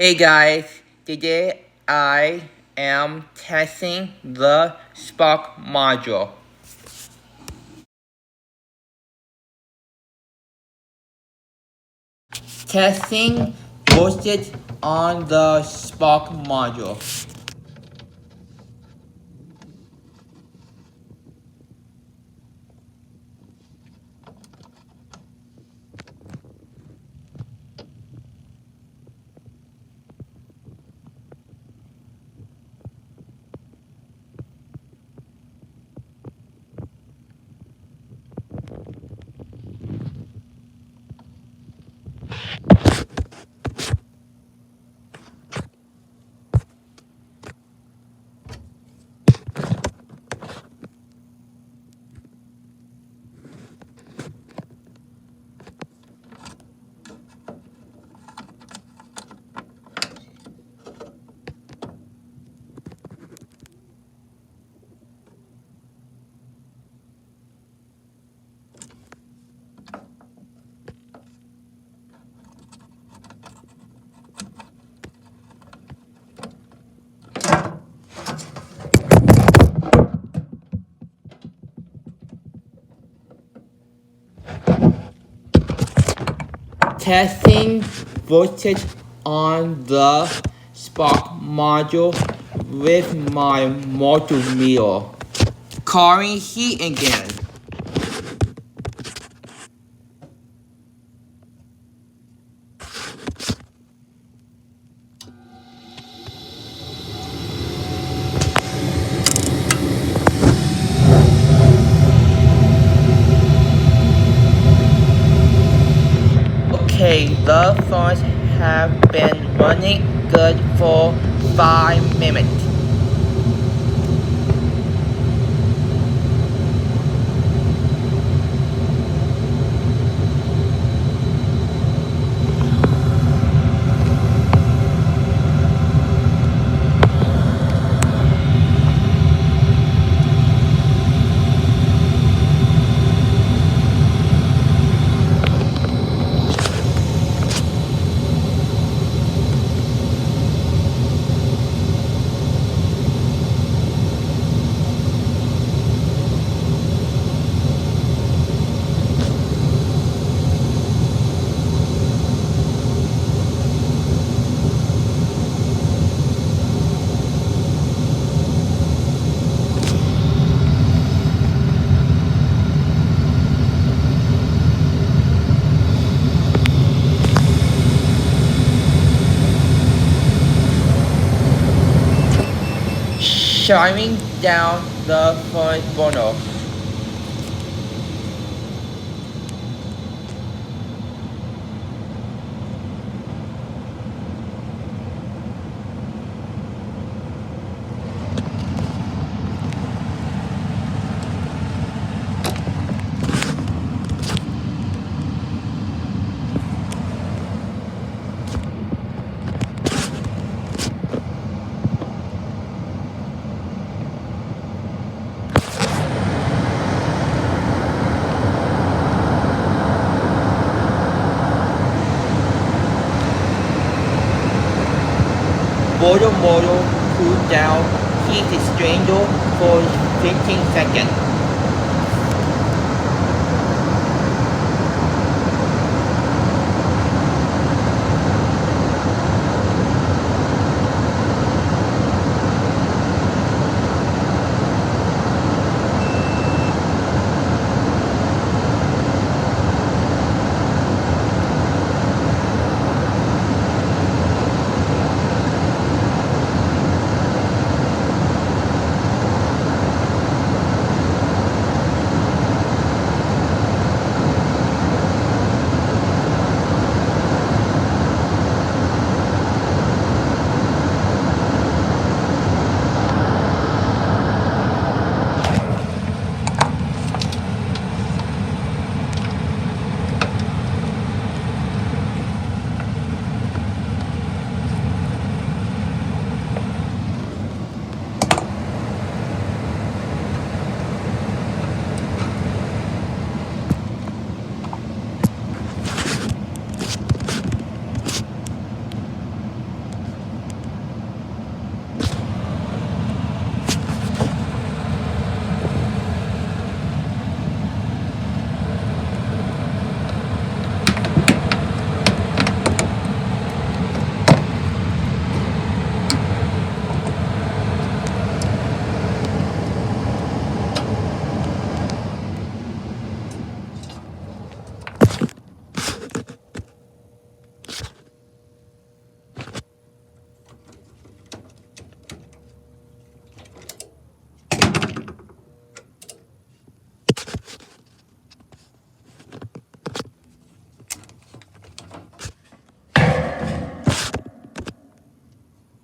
Hey guys, today I am testing the Spark module. Testing voltage on the Spark module. Testing voltage on the Spark module with my multimeter. Current heat again. Okay, the phones have been running good for 5 minutes. Shutting down the phone burner. Motor cool down heat exchanger for 15 seconds.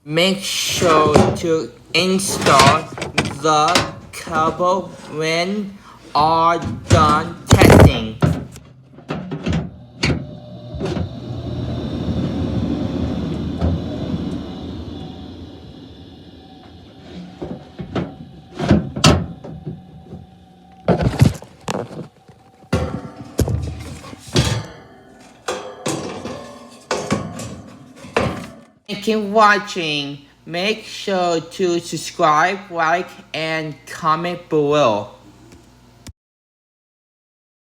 Make sure to install the cable when all done testing. Thank you for watching. Make sure to subscribe, like, and comment below.